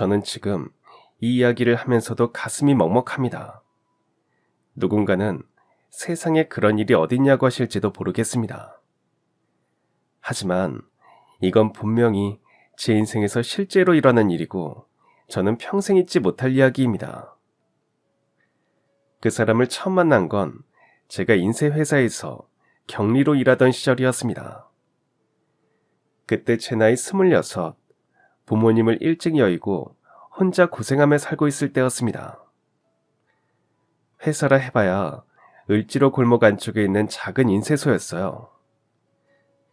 저는 지금 이 이야기를 하면서도 가슴이 먹먹합니다. 누군가는 세상에 그런 일이 어딨냐고 하실지도 모르겠습니다. 하지만 이건 분명히 제 인생에서 실제로 일어난 일이고 저는 평생 잊지 못할 이야기입니다. 그 사람을 처음 만난 건 제가 인쇄회사에서 격리로 일하던 시절이었습니다. 그때 제 나이 26, 부모님을 일찍 여의고 혼자 고생하며 살고 있을 때였습니다. 회사라 해봐야 을지로 골목 안쪽에 있는 작은 인쇄소였어요.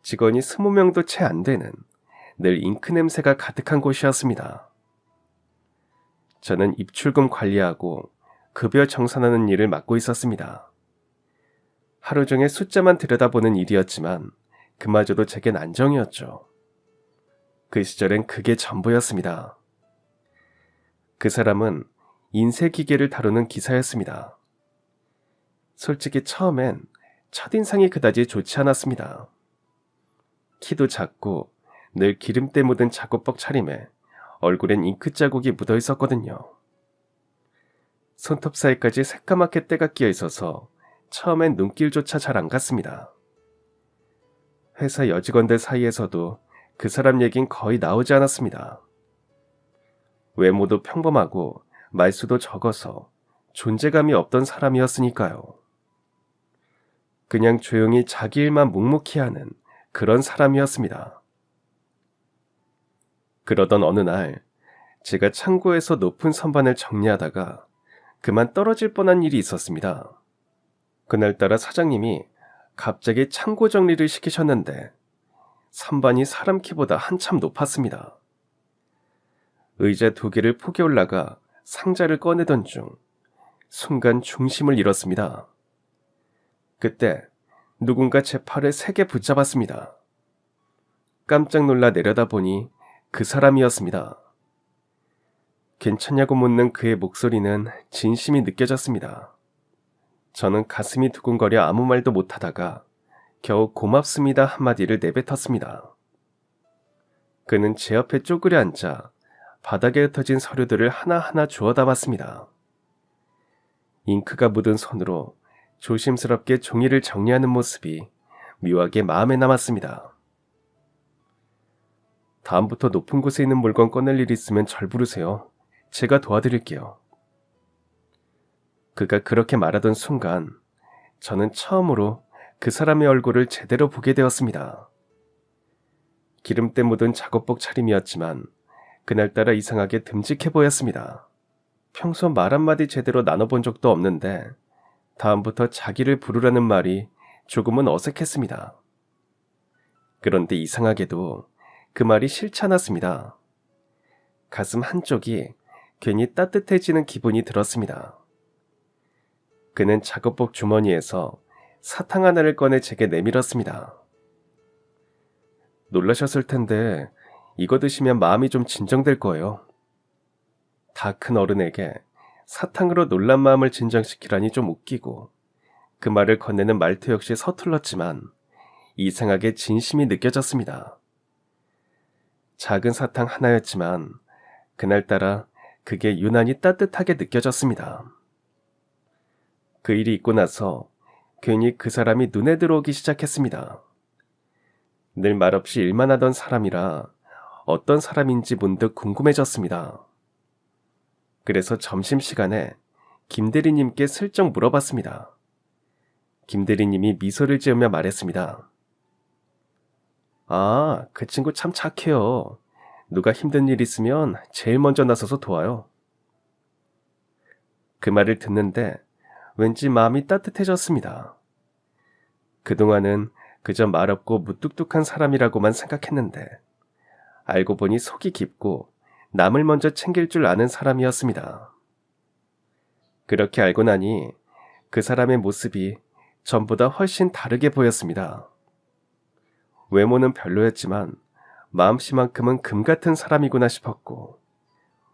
직원이 20명도 채 안 되는 늘 잉크 냄새가 가득한 곳이었습니다. 저는 입출금 관리하고 급여 정산하는 일을 맡고 있었습니다. 하루 종일 숫자만 들여다보는 일이었지만 그마저도 제겐 안정이었죠. 그 시절엔 그게 전부였습니다. 그 사람은 인쇄기계를 다루는 기사였습니다. 솔직히 처음엔 첫인상이 그다지 좋지 않았습니다. 키도 작고 늘 기름때 묻은 작업복 차림에 얼굴엔 잉크 자국이 묻어 있었거든요. 손톱 사이까지 새까맣게 때가 끼어 있어서 처음엔 눈길조차 잘 안 갔습니다. 회사 여직원들 사이에서도 그 사람 얘긴 거의 나오지 않았습니다. 외모도 평범하고 말수도 적어서 존재감이 없던 사람이었으니까요. 그냥 조용히 자기 일만 묵묵히 하는 그런 사람이었습니다. 그러던 어느 날 제가 창고에서 높은 선반을 정리하다가 그만 떨어질 뻔한 일이 있었습니다. 그날따라 사장님이 갑자기 창고 정리를 시키셨는데 선반이 사람 키보다 한참 높았습니다. 의자 2개를 포개 올라가 상자를 꺼내던 중 순간 중심을 잃었습니다. 그때 누군가 제 팔을 세게 붙잡았습니다. 깜짝 놀라 내려다보니 그 사람이었습니다. 괜찮냐고 묻는 그의 목소리는 진심이 느껴졌습니다. 저는 가슴이 두근거려 아무 말도 못하다가 겨우 고맙습니다 한마디를 내뱉었습니다. 그는 제 옆에 쪼그려 앉아 바닥에 흩어진 서류들을 하나하나 주워 담았습니다. 잉크가 묻은 손으로 조심스럽게 종이를 정리하는 모습이 묘하게 마음에 남았습니다. 다음부터 높은 곳에 있는 물건 꺼낼 일 있으면 절 부르세요. 제가 도와드릴게요. 그가 그렇게 말하던 순간 저는 처음으로 그 사람의 얼굴을 제대로 보게 되었습니다. 기름때 묻은 작업복 차림이었지만 그날따라 이상하게 듬직해 보였습니다. 평소 말 한마디 제대로 나눠본 적도 없는데 다음부터 자기를 부르라는 말이 조금은 어색했습니다. 그런데 이상하게도 그 말이 싫지 않았습니다. 가슴 한쪽이 괜히 따뜻해지는 기분이 들었습니다. 그는 작업복 주머니에서 사탕 하나를 꺼내 제게 내밀었습니다. 놀라셨을 텐데 이거 드시면 마음이 좀 진정될 거예요. 다 큰 어른에게 사탕으로 놀란 마음을 진정시키라니 좀 웃기고 그 말을 건네는 말투 역시 서툴렀지만 이상하게 진심이 느껴졌습니다. 작은 사탕 하나였지만 그날따라 그게 유난히 따뜻하게 느껴졌습니다. 그 일이 있고 나서 괜히 그 사람이 눈에 들어오기 시작했습니다. 늘 말없이 일만 하던 사람이라 어떤 사람인지 문득 궁금해졌습니다. 그래서 점심시간에 김대리님께 슬쩍 물어봤습니다. 김대리님이 미소를 지으며 말했습니다. 아, 그 친구 참 착해요. 누가 힘든 일 있으면 제일 먼저 나서서 도와요. 그 말을 듣는데 왠지 마음이 따뜻해졌습니다. 그동안은 그저 말없고 무뚝뚝한 사람이라고만 생각했는데 알고 보니 속이 깊고 남을 먼저 챙길 줄 아는 사람이었습니다. 그렇게 알고 나니 그 사람의 모습이 전보다 훨씬 다르게 보였습니다. 외모는 별로였지만 마음씨만큼은 금 같은 사람이구나 싶었고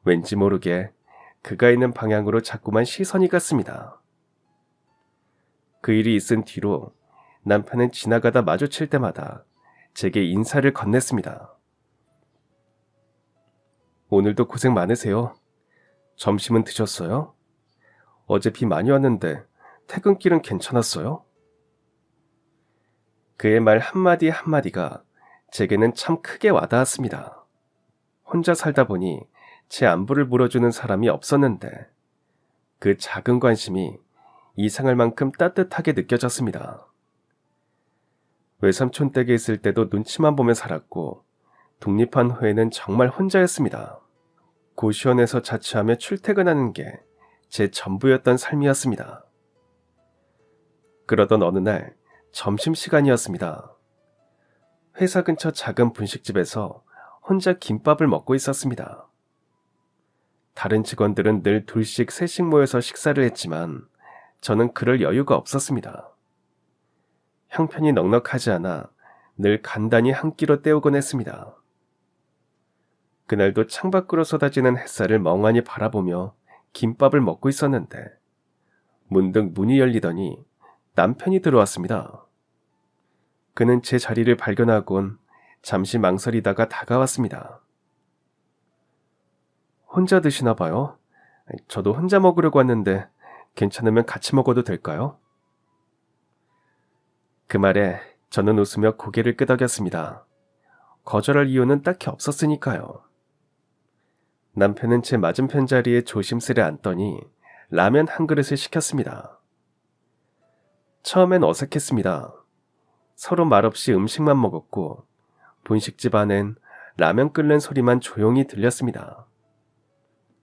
왠지 모르게 그가 있는 방향으로 자꾸만 시선이 갔습니다. 그 일이 있은 뒤로 남편은 지나가다 마주칠 때마다 제게 인사를 건넸습니다. 오늘도 고생 많으세요. 점심은 드셨어요? 어제 비 많이 왔는데 퇴근길은 괜찮았어요? 그의 말 한마디 한마디가 제게는 참 크게 와닿았습니다. 혼자 살다 보니 제 안부를 물어주는 사람이 없었는데 그 작은 관심이 이상할 만큼 따뜻하게 느껴졌습니다. 외삼촌 댁에 있을 때도 눈치만 보며 살았고 독립한 후에는 정말 혼자였습니다. 고시원에서 자취하며 출퇴근하는 게 제 전부였던 삶이었습니다. 그러던 어느 날 점심시간이었습니다. 회사 근처 작은 분식집에서 혼자 김밥을 먹고 있었습니다. 다른 직원들은 늘 둘씩 셋씩 모여서 식사를 했지만 저는 그럴 여유가 없었습니다. 형편이 넉넉하지 않아 늘 간단히 한 끼로 때우곤 했습니다. 그날도 창밖으로 쏟아지는 햇살을 멍하니 바라보며 김밥을 먹고 있었는데 문득 문이 열리더니 남편이 들어왔습니다. 그는 제 자리를 발견하곤 잠시 망설이다가 다가왔습니다. 혼자 드시나 봐요? 저도 혼자 먹으려고 왔는데 괜찮으면 같이 먹어도 될까요? 그 말에 저는 웃으며 고개를 끄덕였습니다. 거절할 이유는 딱히 없었으니까요. 남편은 제 맞은편 자리에 조심스레 앉더니 라면 한 그릇을 시켰습니다. 처음엔 어색했습니다. 서로 말없이 음식만 먹었고 분식집 안엔 라면 끓는 소리만 조용히 들렸습니다.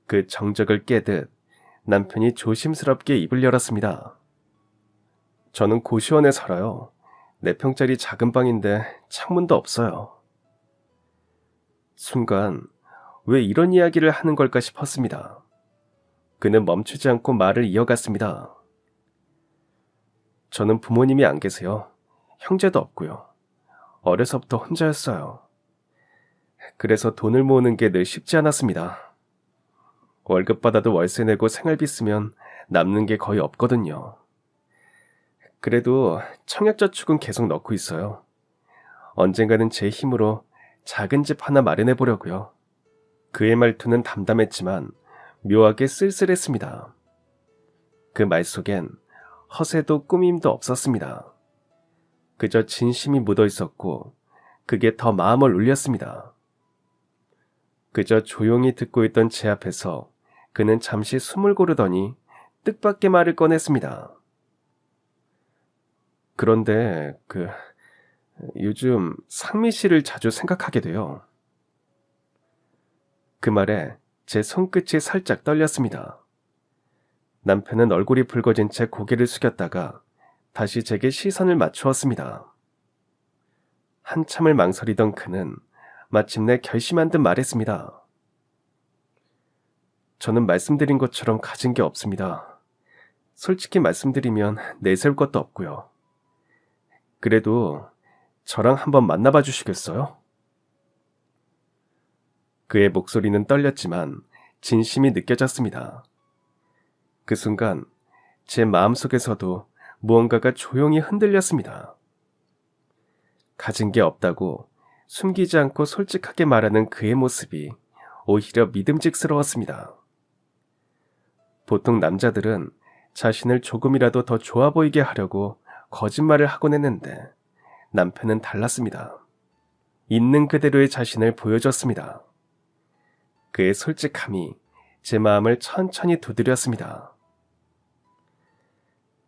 그 정적을 깨듯 남편이 조심스럽게 입을 열었습니다. 저는 고시원에 살아요. 4평짜리 작은 방인데 창문도 없어요. 순간 왜 이런 이야기를 하는 걸까 싶었습니다. 그는 멈추지 않고 말을 이어갔습니다. 저는 부모님이 안 계세요. 형제도 없고요. 어려서부터 혼자였어요. 그래서 돈을 모으는 게 늘 쉽지 않았습니다. 월급 받아도 월세 내고 생활비 쓰면 남는 게 거의 없거든요. 그래도 청약저축은 계속 넣고 있어요. 언젠가는 제 힘으로 작은 집 하나 마련해 보려고요. 그의 말투는 담담했지만 묘하게 쓸쓸했습니다. 그 말 속엔 허세도 꾸밈도 없었습니다. 그저 진심이 묻어 있었고 그게 더 마음을 울렸습니다. 그저 조용히 듣고 있던 제 앞에서 그는 잠시 숨을 고르더니 뜻밖의 말을 꺼냈습니다. 그런데 요즘 상미 씨를 자주 생각하게 돼요. 그 말에 제 손끝이 살짝 떨렸습니다. 남편은 얼굴이 붉어진 채 고개를 숙였다가 다시 제게 시선을 맞추었습니다. 한참을 망설이던 그는 마침내 결심한 듯 말했습니다. 저는 말씀드린 것처럼 가진 게 없습니다. 솔직히 말씀드리면 내세울 것도 없고요. 그래도 저랑 한번 만나봐 주시겠어요? 그의 목소리는 떨렸지만 진심이 느껴졌습니다. 그 순간 제 마음속에서도 무언가가 조용히 흔들렸습니다. 가진 게 없다고 숨기지 않고 솔직하게 말하는 그의 모습이 오히려 믿음직스러웠습니다. 보통 남자들은 자신을 조금이라도 더 좋아 보이게 하려고 거짓말을 하곤 했는데 남편은 달랐습니다. 있는 그대로의 자신을 보여줬습니다. 그의 솔직함이 제 마음을 천천히 두드렸습니다.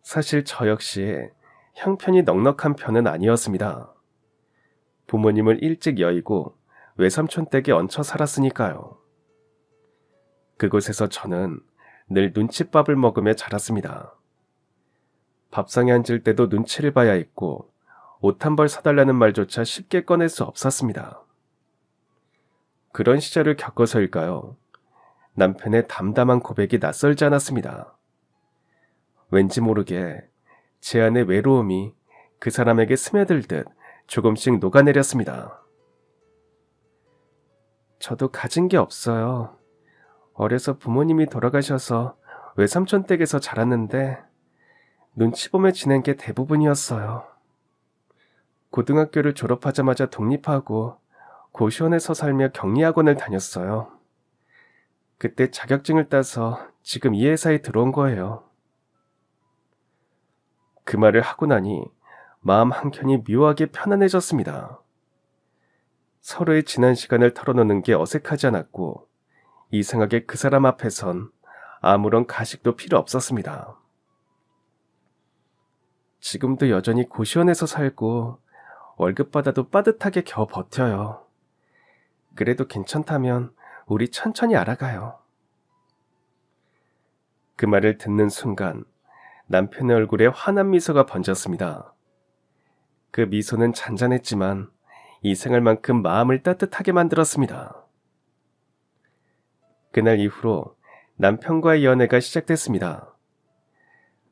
사실 저 역시 형편이 넉넉한 편은 아니었습니다. 부모님을 일찍 여의고 외삼촌 댁에 얹혀 살았으니까요. 그곳에서 저는 늘 눈칫밥을 먹으며 자랐습니다. 밥상에 앉을 때도 눈치를 봐야 했고 옷 한 벌 사달라는 말조차 쉽게 꺼낼 수 없었습니다. 그런 시절을 겪어서일까요? 남편의 담담한 고백이 낯설지 않았습니다. 왠지 모르게 제 안의 외로움이 그 사람에게 스며들듯 조금씩 녹아내렸습니다. 저도 가진 게 없어요. 어려서 부모님이 돌아가셔서 외삼촌 댁에서 자랐는데 눈치 보며 지낸 게 대부분이었어요. 고등학교를 졸업하자마자 독립하고 고시원에서 살며 격리학원을 다녔어요. 그때 자격증을 따서 지금 이 회사에 들어온 거예요. 그 말을 하고 나니 마음 한켠이 묘하게 편안해졌습니다. 서로의 지난 시간을 털어놓는 게 어색하지 않았고 이상하게 그 사람 앞에선 아무런 가식도 필요 없었습니다. 지금도 여전히 고시원에서 살고 월급 받아도 빠듯하게 겨우 버텨요. 그래도 괜찮다면 우리 천천히 알아가요. 그 말을 듣는 순간 남편의 얼굴에 환한 미소가 번졌습니다. 그 미소는 잔잔했지만 이생할만큼 마음을 따뜻하게 만들었습니다. 그날 이후로 남편과의 연애가 시작됐습니다.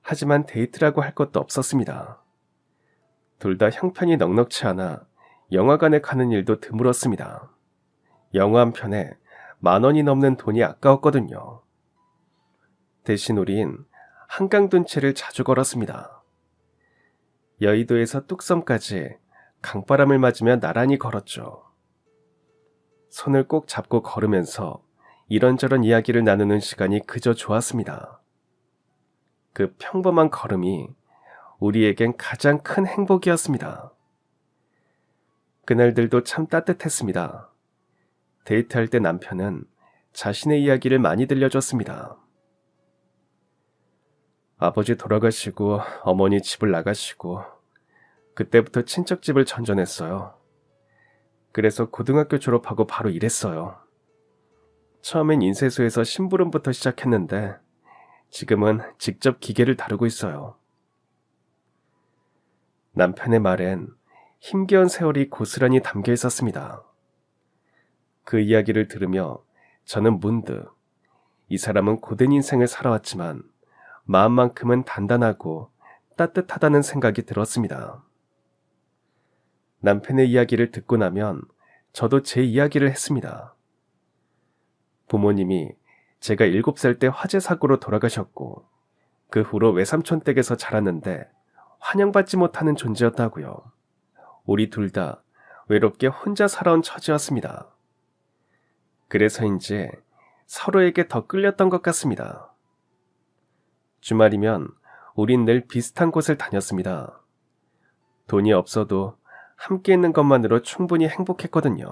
하지만 데이트라고 할 것도 없었습니다. 둘 다 형편이 넉넉치 않아 영화관에 가는 일도 드물었습니다. 영화 한 편에 10,000원이 넘는 돈이 아까웠거든요. 대신 우린 한강둔치를 자주 걸었습니다. 여의도에서 뚝섬까지 강바람을 맞으며 나란히 걸었죠. 손을 꼭 잡고 걸으면서 이런저런 이야기를 나누는 시간이 그저 좋았습니다. 그 평범한 걸음이 우리에겐 가장 큰 행복이었습니다. 그날들도 참 따뜻했습니다. 데이트할 때 남편은 자신의 이야기를 많이 들려줬습니다. 아버지 돌아가시고 어머니 집을 나가시고 그때부터 친척집을 전전했어요. 그래서 고등학교 졸업하고 바로 일했어요. 처음엔 인쇄소에서 심부름부터 시작했는데 지금은 직접 기계를 다루고 있어요. 남편의 말엔 힘겨운 세월이 고스란히 담겨 있었습니다. 그 이야기를 들으며 저는 문득 이 사람은 고된 인생을 살아왔지만 마음만큼은 단단하고 따뜻하다는 생각이 들었습니다. 남편의 이야기를 듣고 나면 저도 제 이야기를 했습니다. 부모님이 제가 7살 때 화재 사고로 돌아가셨고 그 후로 외삼촌 댁에서 자랐는데 환영받지 못하는 존재였다고요. 우리 둘 다 외롭게 혼자 살아온 처지였습니다. 그래서인지 서로에게 더 끌렸던 것 같습니다. 주말이면 우린 늘 비슷한 곳을 다녔습니다. 돈이 없어도 함께 있는 것만으로 충분히 행복했거든요.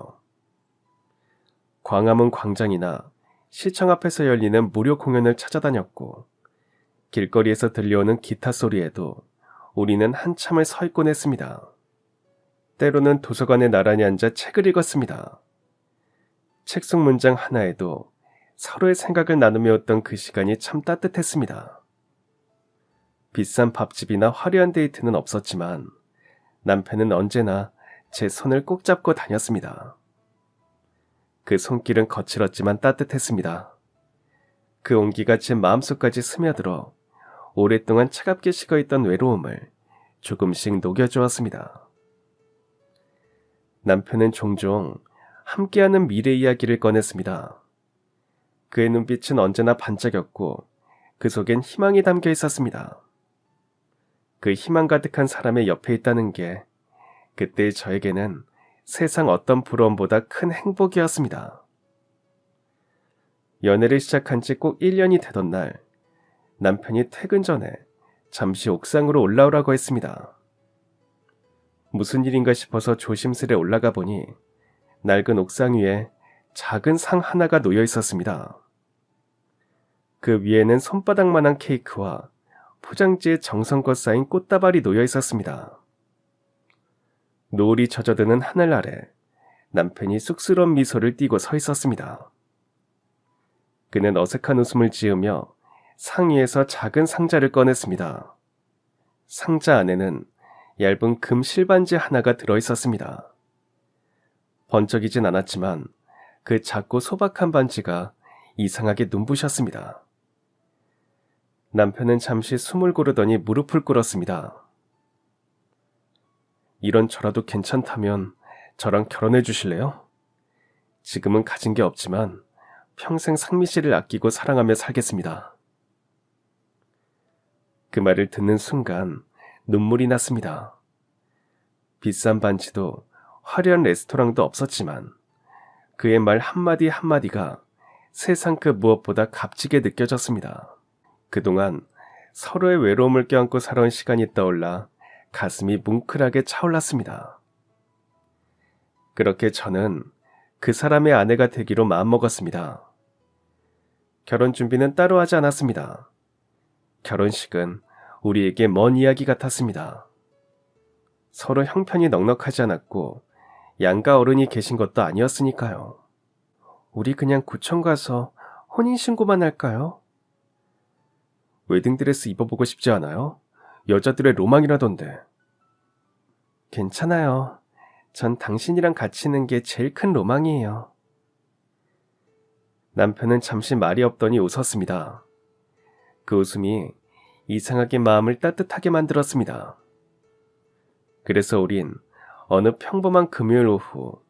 광화문 광장이나 시청 앞에서 열리는 무료 공연을 찾아다녔고 길거리에서 들려오는 기타 소리에도 우리는 한참을 서 있곤 했습니다. 때로는 도서관에 나란히 앉아 책을 읽었습니다. 책 속 문장 하나에도 서로의 생각을 나누며 웃던 그 시간이 참 따뜻했습니다. 비싼 밥집이나 화려한 데이트는 없었지만 남편은 언제나 제 손을 꼭 잡고 다녔습니다. 그 손길은 거칠었지만 따뜻했습니다. 그 온기가 제 마음속까지 스며들어 오랫동안 차갑게 식어있던 외로움을 조금씩 녹여주었습니다. 남편은 종종 함께하는 미래 이야기를 꺼냈습니다. 그의 눈빛은 언제나 반짝였고 그 속엔 희망이 담겨 있었습니다. 그 희망 가득한 사람의 옆에 있다는 게 그때 저에게는 세상 어떤 부러움보다 큰 행복이었습니다. 연애를 시작한 지 꼭 1년이 되던 날 남편이 퇴근 전에 잠시 옥상으로 올라오라고 했습니다. 무슨 일인가 싶어서 조심스레 올라가 보니 낡은 옥상 위에 작은 상 하나가 놓여 있었습니다. 그 위에는 손바닥만한 케이크와 포장지에 정성껏 쌓인 꽃다발이 놓여 있었습니다. 노을이 젖어드는 하늘 아래 남편이 쑥스러운 미소를 띠고 서 있었습니다. 그는 어색한 웃음을 지으며 상 위에서 작은 상자를 꺼냈습니다. 상자 안에는 얇은 금 실반지 하나가 들어있었습니다. 번쩍이진 않았지만 그 작고 소박한 반지가 이상하게 눈부셨습니다. 남편은 잠시 숨을 고르더니 무릎을 꿇었습니다. 이런 저라도 괜찮다면 저랑 결혼해 주실래요? 지금은 가진 게 없지만 평생 상미 씨를 아끼고 사랑하며 살겠습니다. 그 말을 듣는 순간 눈물이 났습니다. 비싼 반지도 화려한 레스토랑도 없었지만 그의 말 한마디 한마디가 세상 그 무엇보다 값지게 느껴졌습니다. 그동안 서로의 외로움을 껴안고 살아온 시간이 떠올라 가슴이 뭉클하게 차올랐습니다. 그렇게 저는 그 사람의 아내가 되기로 마음먹었습니다. 결혼 준비는 따로 하지 않았습니다. 결혼식은 우리에게 먼 이야기 같았습니다. 서로 형편이 넉넉하지 않았고 양가 어른이 계신 것도 아니었으니까요. 우리 그냥 구청 가서 혼인신고만 할까요? 웨딩드레스 입어보고 싶지 않아요? 여자들의 로망이라던데. 괜찮아요. 전 당신이랑 같이 있는 게 제일 큰 로망이에요. 남편은 잠시 말이 없더니 웃었습니다. 그 웃음이 이상하게 마음을 따뜻하게 만들었습니다. 그래서 우린 어느 평범한 금요일 오후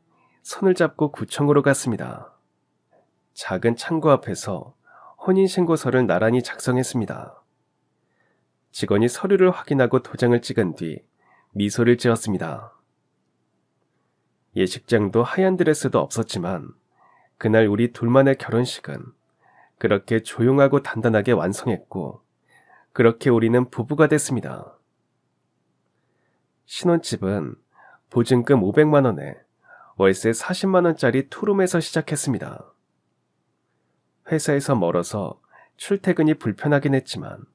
손을 잡고 구청으로 갔습니다. 작은 창고 앞에서 혼인신고서를 나란히 작성했습니다. 직원이 서류를 확인하고 도장을 찍은 뒤 미소를 지었습니다. 예식장도 하얀 드레스도 없었지만 그날 우리 둘만의 결혼식은 그렇게 조용하고 단단하게 완성했고 그렇게 우리는 부부가 됐습니다. 신혼집은 보증금 500만 원에 월세 40만 원짜리 투룸에서 시작했습니다. 회사에서 멀어서 출퇴근이 불편하긴 했지만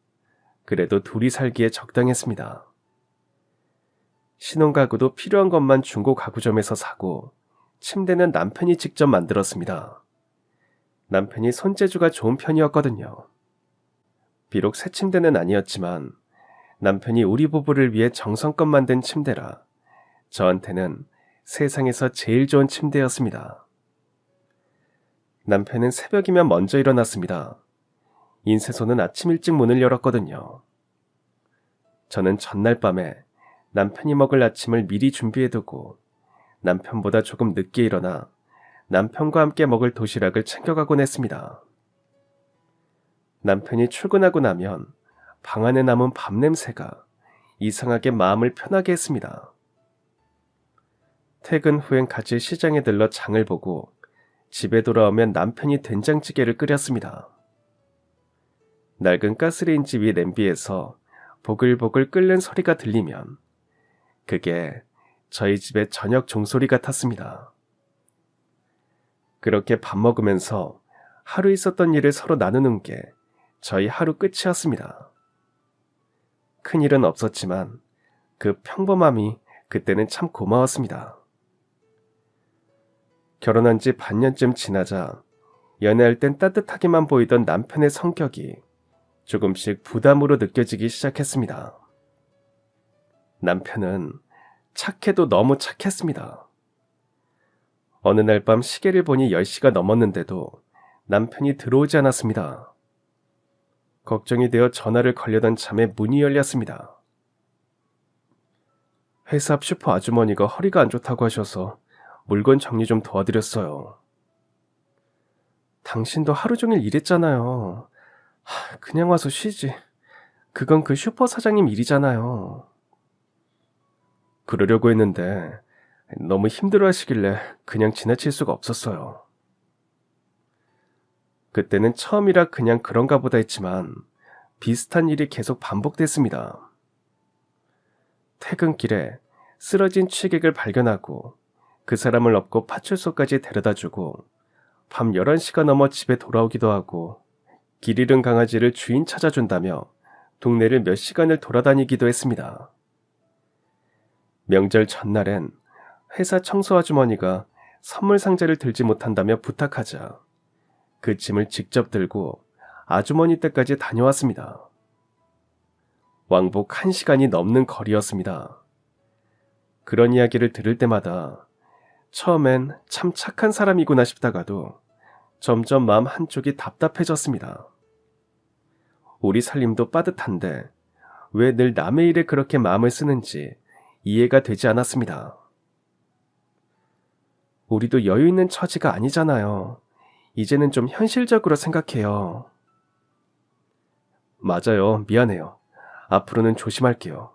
그래도 둘이 살기에 적당했습니다. 신혼가구도 필요한 것만 중고 가구점에서 사고 침대는 남편이 직접 만들었습니다. 남편이 손재주가 좋은 편이었거든요. 비록 새 침대는 아니었지만 남편이 우리 부부를 위해 정성껏 만든 침대라 저한테는 세상에서 제일 좋은 침대였습니다. 남편은 새벽이면 먼저 일어났습니다. 인쇄소는 아침 일찍 문을 열었거든요. 저는 전날 밤에 남편이 먹을 아침을 미리 준비해두고 남편보다 조금 늦게 일어나 남편과 함께 먹을 도시락을 챙겨가곤 했습니다. 남편이 출근하고 나면 방 안에 남은 밥 냄새가 이상하게 마음을 편하게 했습니다. 퇴근 후엔 같이 시장에 들러 장을 보고 집에 돌아오면 남편이 된장찌개를 끓였습니다. 낡은 가스레인지 위 냄비에서 보글보글 끓는 소리가 들리면 그게 저희 집의 저녁 종소리 같았습니다. 그렇게 밥 먹으면서 하루 있었던 일을 서로 나누는 게 저희 하루 끝이었습니다. 큰일은 없었지만 그 평범함이 그때는 참 고마웠습니다. 결혼한 지 반년쯤 지나자 연애할 땐 따뜻하게만 보이던 남편의 성격이 조금씩 부담으로 느껴지기 시작했습니다. 남편은 착해도 너무 착했습니다. 어느 날 밤 시계를 보니 10시가 넘었는데도 남편이 들어오지 않았습니다. 걱정이 되어 전화를 걸려던 참에 문이 열렸습니다. 회사 앞 슈퍼 아주머니가 허리가 안 좋다고 하셔서 물건 정리 좀 도와드렸어요. 당신도 하루 종일 일했잖아요. 그냥 와서 쉬지. 그건 그 슈퍼 사장님 일이잖아요. 그러려고 했는데 너무 힘들어 하시길래 그냥 지나칠 수가 없었어요. 그때는 처음이라 그냥 그런가 보다 했지만 비슷한 일이 계속 반복됐습니다. 퇴근길에 쓰러진 취객을 발견하고 그 사람을 업고 파출소까지 데려다주고 밤 11시가 넘어 집에 돌아오기도 하고 길 잃은 강아지를 주인 찾아준다며 동네를 몇 시간을 돌아다니기도 했습니다. 명절 전날엔 회사 청소 아주머니가 선물 상자를 들지 못한다며 부탁하자 그 짐을 직접 들고 아주머니 댁까지 다녀왔습니다. 왕복 1시간이 넘는 거리였습니다. 그런 이야기를 들을 때마다 처음엔 참 착한 사람이구나 싶다가도 점점 마음 한쪽이 답답해졌습니다. 우리 살림도 빠듯한데 왜 늘 남의 일에 그렇게 마음을 쓰는지 이해가 되지 않았습니다. 우리도 여유 있는 처지가 아니잖아요. 이제는 좀 현실적으로 생각해요. 맞아요. 미안해요. 앞으로는 조심할게요.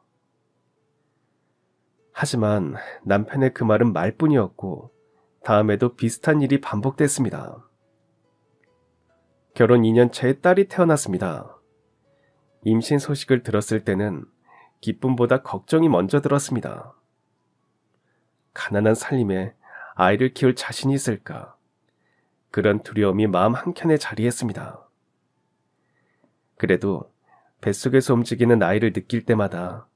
하지만 남편의 그 말은 말뿐이었고 다음에도 비슷한 일이 반복됐습니다. 결혼 2년 차에 딸이 태어났습니다. 임신 소식을 들었을 때는 기쁨보다 걱정이 먼저 들었습니다. 가난한 살림에 아이를 키울 자신이 있을까? 그런 두려움이 마음 한켠에 자리했습니다. 그래도 뱃속에서 움직이는 아이를 느낄 때마다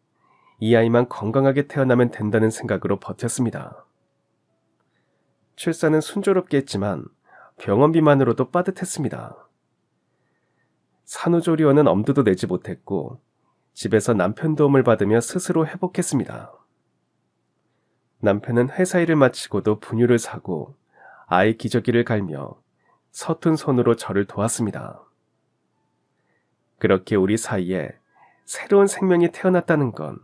이 아이만 건강하게 태어나면 된다는 생각으로 버텼습니다. 출산은 순조롭게 했지만 병원비만으로도 빠듯했습니다. 산후조리원은 엄두도 내지 못했고 집에서 남편 도움을 받으며 스스로 회복했습니다. 남편은 회사 일을 마치고도 분유를 사고 아이 기저귀를 갈며 서툰 손으로 저를 도왔습니다. 그렇게 우리 사이에 새로운 생명이 태어났다는 건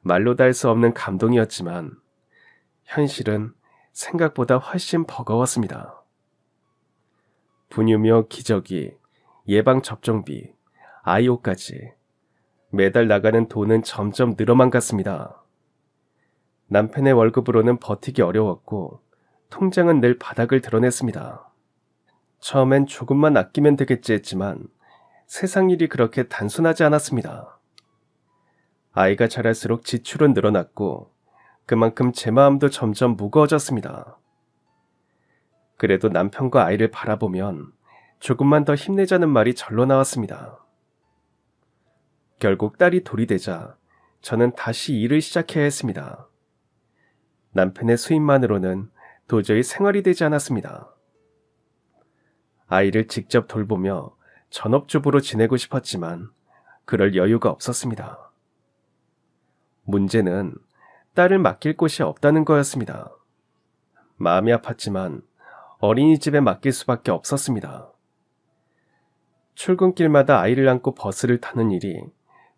말로 다 할 수 없는 감동이었지만 현실은 생각보다 훨씬 버거웠습니다. 분유며 기저귀, 예방접종비, 아이 옷까지 매달 나가는 돈은 점점 늘어만 갔습니다. 남편의 월급으로는 버티기 어려웠고 통장은 늘 바닥을 드러냈습니다. 처음엔 조금만 아끼면 되겠지 했지만 세상 일이 그렇게 단순하지 않았습니다. 아이가 자랄수록 지출은 늘어났고 그만큼 제 마음도 점점 무거워졌습니다. 그래도 남편과 아이를 바라보면 조금만 더 힘내자는 말이 절로 나왔습니다. 결국 딸이 돌이 되자 저는 다시 일을 시작해야 했습니다. 남편의 수입만으로는 도저히 생활이 되지 않았습니다. 아이를 직접 돌보며 전업주부로 지내고 싶었지만 그럴 여유가 없었습니다. 문제는 딸을 맡길 곳이 없다는 거였습니다. 마음이 아팠지만 어린이집에 맡길 수밖에 없었습니다. 출근길마다 아이를 안고 버스를 타는 일이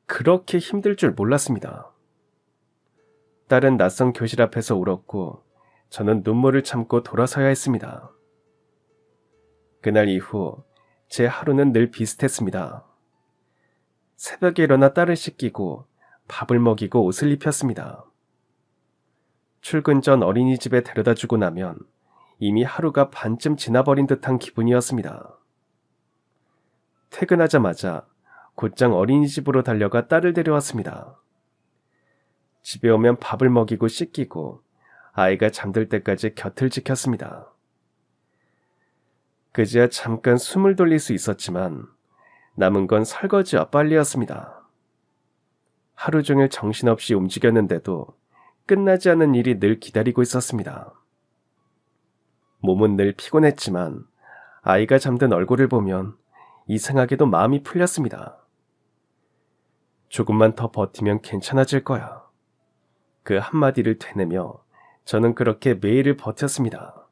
그렇게 힘들 줄 몰랐습니다. 딸은 낯선 교실 앞에서 울었고 저는 눈물을 참고 돌아서야 했습니다. 그날 이후 제 하루는 늘 비슷했습니다. 새벽에 일어나 딸을 씻기고 밥을 먹이고 옷을 입혔습니다. 출근 전 어린이집에 데려다 주고 나면 이미 하루가 반쯤 지나버린 듯한 기분이었습니다. 퇴근하자마자 곧장 어린이집으로 달려가 딸을 데려왔습니다. 집에 오면 밥을 먹이고 씻기고 아이가 잠들 때까지 곁을 지켰습니다. 그제야 잠깐 숨을 돌릴 수 있었지만 남은 건 설거지와 빨래였습니다. 하루 종일 정신없이 움직였는데도 끝나지 않은 일이 늘 기다리고 있었습니다. 몸은 늘 피곤했지만 아이가 잠든 얼굴을 보면 이상하게도 마음이 풀렸습니다. 조금만 더 버티면 괜찮아질 거야. 그 한마디를 되뇌며 저는 그렇게 매일을 버텼습니다.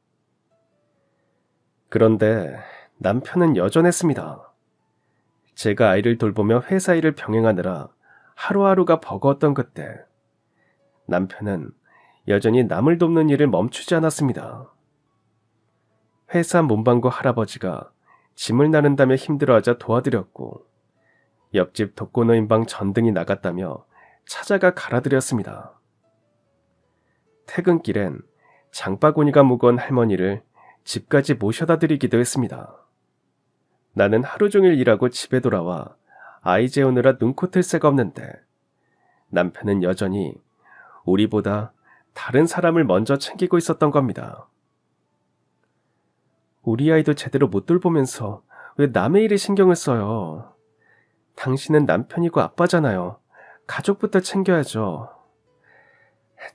그런데 남편은 여전했습니다. 제가 아이를 돌보며 회사 일을 병행하느라 하루하루가 버거웠던 그때 남편은 여전히 남을 돕는 일을 멈추지 않았습니다. 회사 문방구 할아버지가 짐을 나른다며 힘들어하자 도와드렸고 옆집 독거노인 방 전등이 나갔다며 찾아가 갈아드렸습니다. 퇴근길엔 장바구니가 무거운 할머니를 집까지 모셔다 드리기도 했습니다. 나는 하루 종일 일하고 집에 돌아와 아이 재우느라 눈코 틀 새가 없는데 남편은 여전히 우리보다 다른 사람을 먼저 챙기고 있었던 겁니다. 우리 아이도 제대로 못 돌보면서 왜 남의 일에 신경을 써요? 당신은 남편이고 아빠잖아요. 가족부터 챙겨야죠.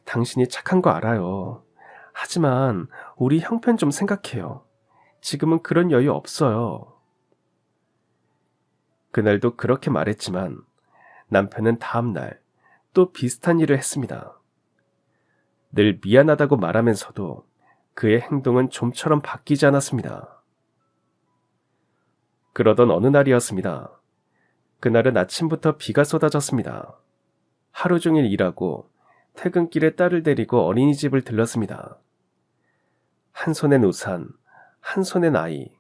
당신이 착한 거 알아요. 하지만 우리 형편 좀 생각해요. 지금은 그런 여유 없어요. 그날도 그렇게 말했지만 남편은 다음날 또 비슷한 일을 했습니다. 늘 미안하다고 말하면서도 그의 행동은 좀처럼 바뀌지 않았습니다. 그러던 어느 날이었습니다. 그날은 아침부터 비가 쏟아졌습니다. 하루 종일 일하고 퇴근길에 딸을 데리고 어린이집을 들렀습니다. 한 손엔 우산, 한 손엔 아이,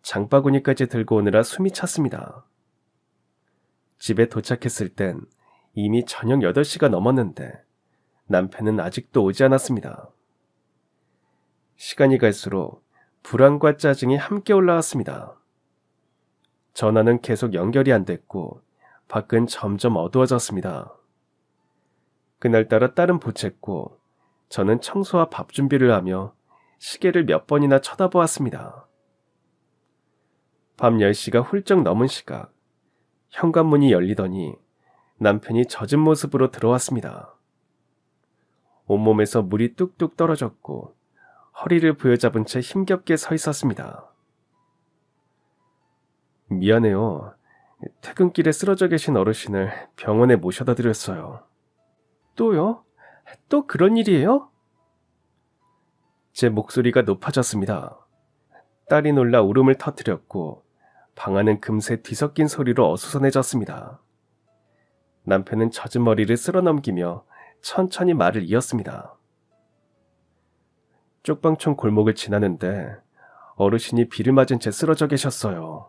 장바구니까지 들고 오느라 숨이 찼습니다. 집에 도착했을 땐 이미 저녁 8시가 넘었는데 남편은 아직도 오지 않았습니다. 시간이 갈수록 불안과 짜증이 함께 올라왔습니다. 전화는 계속 연결이 안 됐고 밖은 점점 어두워졌습니다. 그날따라 딸은 보챘고 저는 청소와 밥 준비를 하며 시계를 몇 번이나 쳐다보았습니다. 밤 10시가 훌쩍 넘은 시각, 현관문이 열리더니 남편이 젖은 모습으로 들어왔습니다. 온몸에서 물이 뚝뚝 떨어졌고 허리를 부여잡은 채 힘겹게 서 있었습니다. 미안해요. 퇴근길에 쓰러져 계신 어르신을 병원에 모셔다 드렸어요. 또요? 또 그런 일이에요? 제 목소리가 높아졌습니다. 딸이 놀라 울음을 터뜨렸고 방 안은 금세 뒤섞인 소리로 어수선해졌습니다. 남편은 젖은 머리를 쓸어넘기며 천천히 말을 이었습니다. 쪽방촌 골목을 지나는데 어르신이 비를 맞은 채 쓰러져 계셨어요.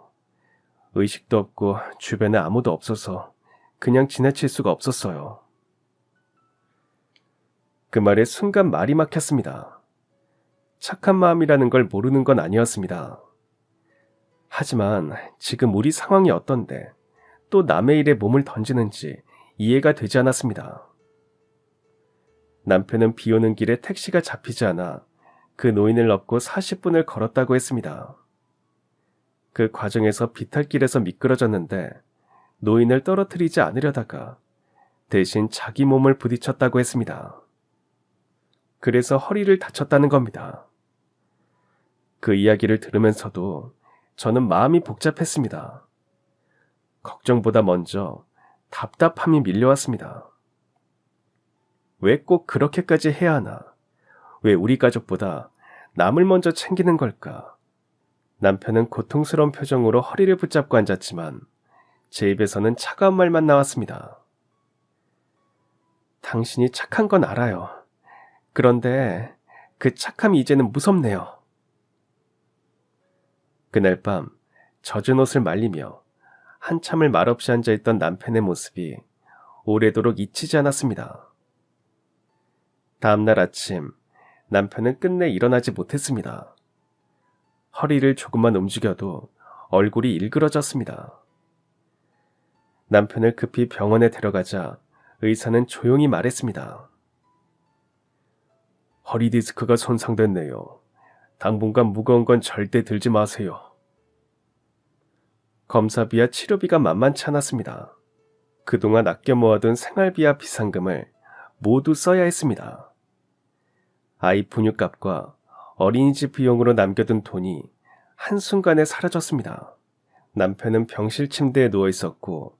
의식도 없고 주변에 아무도 없어서 그냥 지나칠 수가 없었어요. 그 말에 순간 말이 막혔습니다. 착한 마음이라는 걸 모르는 건 아니었습니다. 하지만 지금 우리 상황이 어떤데 또 남의 일에 몸을 던지는지 이해가 되지 않았습니다. 남편은 비 오는 길에 택시가 잡히지 않아 그 노인을 업고 40분을 걸었다고 했습니다. 그 과정에서 비탈길에서 미끄러졌는데 노인을 떨어뜨리지 않으려다가 대신 자기 몸을 부딪혔다고 했습니다. 그래서 허리를 다쳤다는 겁니다. 그 이야기를 들으면서도 저는 마음이 복잡했습니다. 걱정보다 먼저 답답함이 밀려왔습니다. 왜 꼭 그렇게까지 해야 하나? 왜 우리 가족보다 남을 먼저 챙기는 걸까? 남편은 고통스러운 표정으로 허리를 붙잡고 앉았지만 제 입에서는 차가운 말만 나왔습니다. 당신이 착한 건 알아요. 그런데 그 착함이 이제는 무섭네요. 그날 밤 젖은 옷을 말리며 한참을 말없이 앉아있던 남편의 모습이 오래도록 잊히지 않았습니다. 다음날 아침 남편은 끝내 일어나지 못했습니다. 허리를 조금만 움직여도 얼굴이 일그러졌습니다. 남편을 급히 병원에 데려가자 의사는 조용히 말했습니다. 허리 디스크가 손상됐네요. 당분간 무거운 건 절대 들지 마세요. 검사비와 치료비가 만만치 않았습니다. 그동안 아껴 모아둔 생활비와 비상금을 모두 써야 했습니다. 아이 분유값과 어린이집 비용으로 남겨둔 돈이 한순간에 사라졌습니다. 남편은 병실 침대에 누워 있었고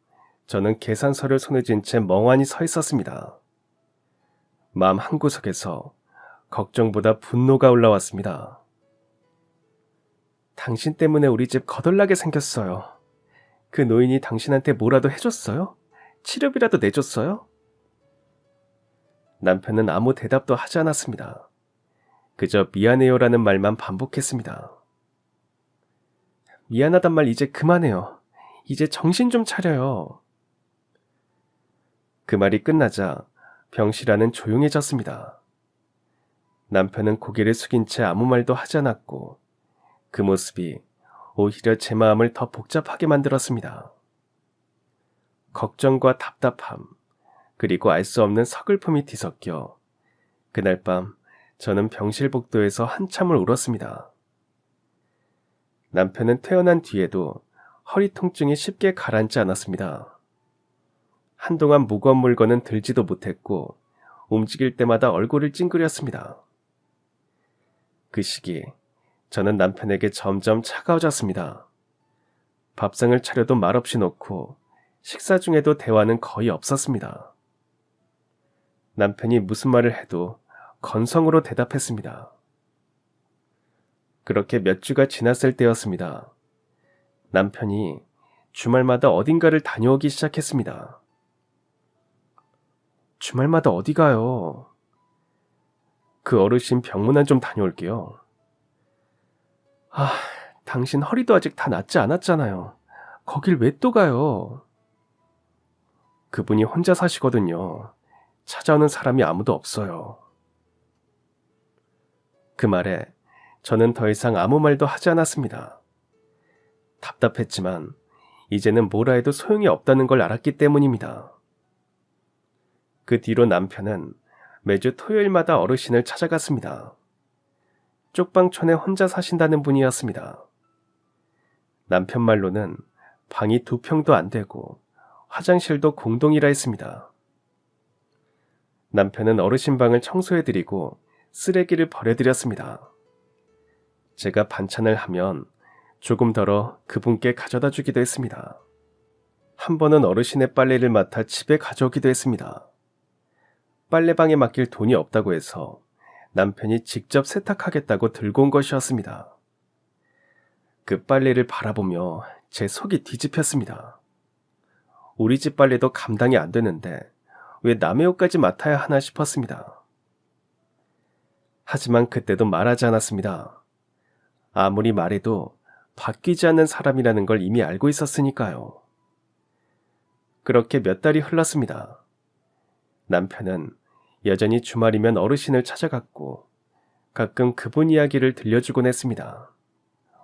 저는 계산서를 손에 쥔 채 멍하니 서 있었습니다. 마음 한구석에서 걱정보다 분노가 올라왔습니다. 당신 때문에 우리 집 거덜나게 생겼어요. 그 노인이 당신한테 뭐라도 해줬어요? 치료비라도 내줬어요? 남편은 아무 대답도 하지 않았습니다. 그저 미안해요라는 말만 반복했습니다. 미안하단 말 이제 그만해요. 이제 정신 좀 차려요. 그 말이 끝나자 병실 안은 조용해졌습니다. 남편은 고개를 숙인 채 아무 말도 하지 않았고 그 모습이 오히려 제 마음을 더 복잡하게 만들었습니다. 걱정과 답답함, 그리고 알 수 없는 서글픔이 뒤섞여 그날 밤 저는 병실 복도에서 한참을 울었습니다. 남편은 퇴원한 뒤에도 허리 통증이 쉽게 가라앉지 않았습니다. 한동안 무거운 물건은 들지도 못했고 움직일 때마다 얼굴을 찡그렸습니다. 그 시기 저는 남편에게 점점 차가워졌습니다. 밥상을 차려도 말없이 놓고 식사 중에도 대화는 거의 없었습니다. 남편이 무슨 말을 해도 건성으로 대답했습니다. 그렇게 몇 주가 지났을 때였습니다. 남편이 주말마다 어딘가를 다녀오기 시작했습니다. 주말마다 어디 가요? 그 어르신 병문안 좀 다녀올게요. 당신 허리도 아직 다 낫지 않았잖아요. 거길 왜 또 가요? 그분이 혼자 사시거든요. 찾아오는 사람이 아무도 없어요. 그 말에 저는 더 이상 아무 말도 하지 않았습니다. 답답했지만 이제는 뭐라 해도 소용이 없다는 걸 알았기 때문입니다. 그 뒤로 남편은 매주 토요일마다 어르신을 찾아갔습니다. 쪽방촌에 혼자 사신다는 분이었습니다. 남편 말로는 방이 2평도 안 되고 화장실도 공동이라 했습니다. 남편은 어르신 방을 청소해드리고 쓰레기를 버려드렸습니다. 제가 반찬을 하면 조금 덜어 그분께 가져다 주기도 했습니다. 한 번은 어르신의 빨래를 맡아 집에 가져오기도 했습니다. 빨래방에 맡길 돈이 없다고 해서 남편이 직접 세탁하겠다고 들고 온 것이었습니다. 그 빨래를 바라보며 제 속이 뒤집혔습니다. 우리 집 빨래도 감당이 안 되는데 왜 남의 옷까지 맡아야 하나 싶었습니다. 하지만 그때도 말하지 않았습니다. 아무리 말해도 바뀌지 않는 사람이라는 걸 이미 알고 있었으니까요. 그렇게 몇 달이 흘렀습니다. 남편은 여전히 주말이면 어르신을 찾아갔고 가끔 그분 이야기를 들려주곤 했습니다.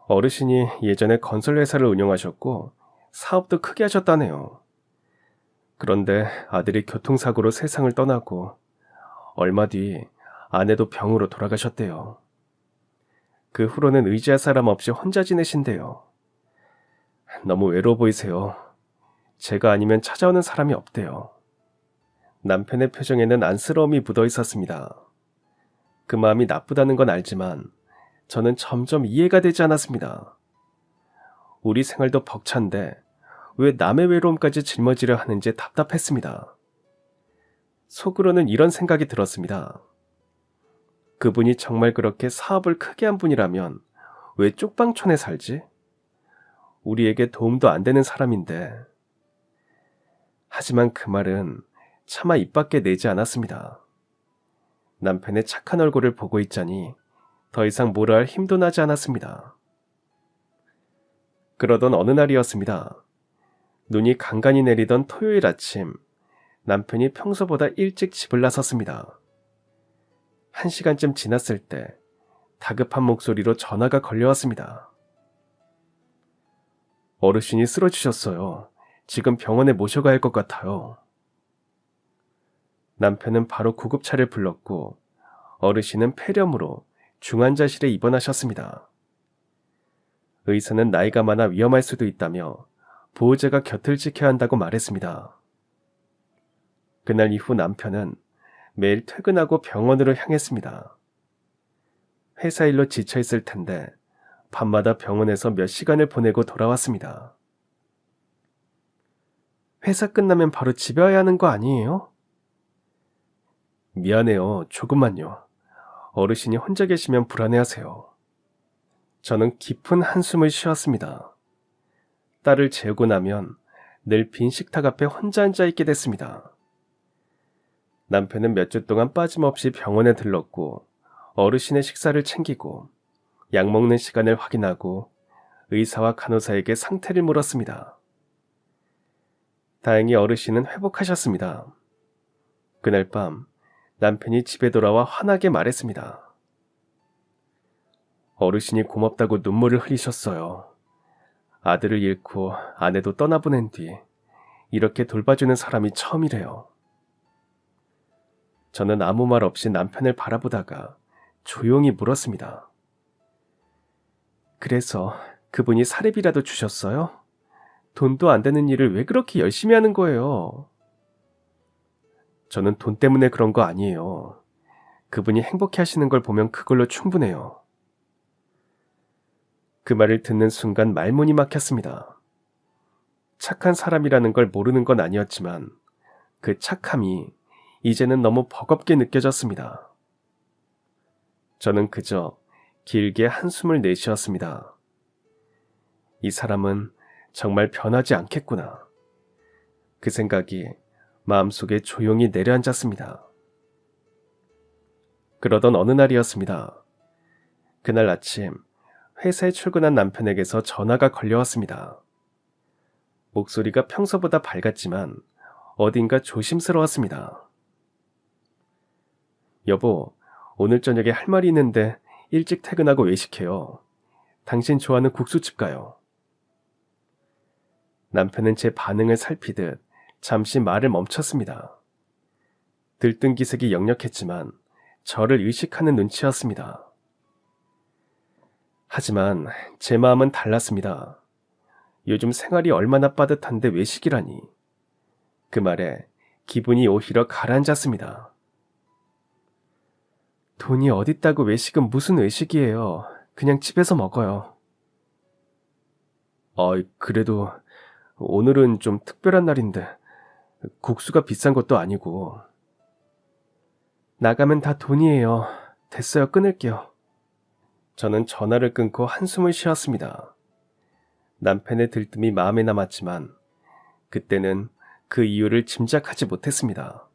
어르신이 예전에 건설회사를 운영하셨고 사업도 크게 하셨다네요. 그런데 아들이 교통사고로 세상을 떠나고 얼마 뒤 아내도 병으로 돌아가셨대요. 그 후로는 의지할 사람 없이 혼자 지내신대요. 너무 외로워 보이세요. 제가 아니면 찾아오는 사람이 없대요. 남편의 표정에는 안쓰러움이 묻어 있었습니다. 그 마음이 나쁘다는 건 알지만 저는 점점 이해가 되지 않았습니다. 우리 생활도 벅찬데 왜 남의 외로움까지 짊어지려 하는지 답답했습니다. 속으로는 이런 생각이 들었습니다. 그분이 정말 그렇게 사업을 크게 한 분이라면 왜 쪽방촌에 살지? 우리에게 도움도 안 되는 사람인데. 하지만 그 말은 차마 입 밖에 내지 않았습니다. 남편의 착한 얼굴을 보고 있자니 더 이상 뭐라 할 힘도 나지 않았습니다. 그러던 어느 날이었습니다. 눈이 간간히 내리던 토요일 아침, 남편이 평소보다 일찍 집을 나섰습니다. 1시간쯤 지났을 때 다급한 목소리로 전화가 걸려왔습니다. 어르신이 쓰러지셨어요. 지금 병원에 모셔가야 할 것 같아요. 남편은 바로 구급차를 불렀고 어르신은 폐렴으로 중환자실에 입원하셨습니다. 의사는 나이가 많아 위험할 수도 있다며 보호자가 곁을 지켜야 한다고 말했습니다. 그날 이후 남편은 매일 퇴근하고 병원으로 향했습니다. 회사 일로 지쳐있을 텐데 밤마다 병원에서 몇 시간을 보내고 돌아왔습니다. 회사 끝나면 바로 집에 와야 하는 거 아니에요? 미안해요. 조금만요. 어르신이 혼자 계시면 불안해하세요. 저는 깊은 한숨을 쉬었습니다. 딸을 재우고 나면 늘 빈 식탁 앞에 혼자 앉아있게 됐습니다. 남편은 몇 주 동안 빠짐없이 병원에 들렀고 어르신의 식사를 챙기고 약 먹는 시간을 확인하고 의사와 간호사에게 상태를 물었습니다. 다행히 어르신은 회복하셨습니다. 그날 밤 남편이 집에 돌아와 환하게 말했습니다. 어르신이 고맙다고 눈물을 흘리셨어요. 아들을 잃고 아내도 떠나보낸 뒤 이렇게 돌봐주는 사람이 처음이래요. 저는 아무 말 없이 남편을 바라보다가 조용히 물었습니다. 그래서 그분이 사례비라도 주셨어요? 돈도 안 되는 일을 왜 그렇게 열심히 하는 거예요? 저는 돈 때문에 그런 거 아니에요. 그분이 행복해 하시는 걸 보면 그걸로 충분해요. 그 말을 듣는 순간 말문이 막혔습니다. 착한 사람이라는 걸 모르는 건 아니었지만 그 착함이 이제는 너무 버겁게 느껴졌습니다. 저는 그저 길게 한숨을 내쉬었습니다. 이 사람은 정말 변하지 않겠구나. 그 생각이 마음속에 조용히 내려앉았습니다. 그러던 어느 날이었습니다. 그날 아침 회사에 출근한 남편에게서 전화가 걸려왔습니다. 목소리가 평소보다 밝았지만 어딘가 조심스러웠습니다. 여보, 오늘 저녁에 할 말이 있는데 일찍 퇴근하고 외식해요. 당신 좋아하는 국수집 가요. 남편은 제 반응을 살피듯 잠시 말을 멈췄습니다. 들뜬 기색이 역력했지만 저를 의식하는 눈치였습니다. 하지만 제 마음은 달랐습니다. 요즘 생활이 얼마나 빠듯한데 외식이라니. 그 말에 기분이 오히려 가라앉았습니다. 돈이 어딨다고 외식은 무슨 외식이에요. 그냥 집에서 먹어요. 그래도 오늘은 좀 특별한 날인데 국수가 비싼 것도 아니고. 나가면 다 돈이에요. 됐어요. 끊을게요. 저는 전화를 끊고 한숨을 쉬었습니다. 남편의 들뜸이 마음에 남았지만 그때는 그 이유를 짐작하지 못했습니다.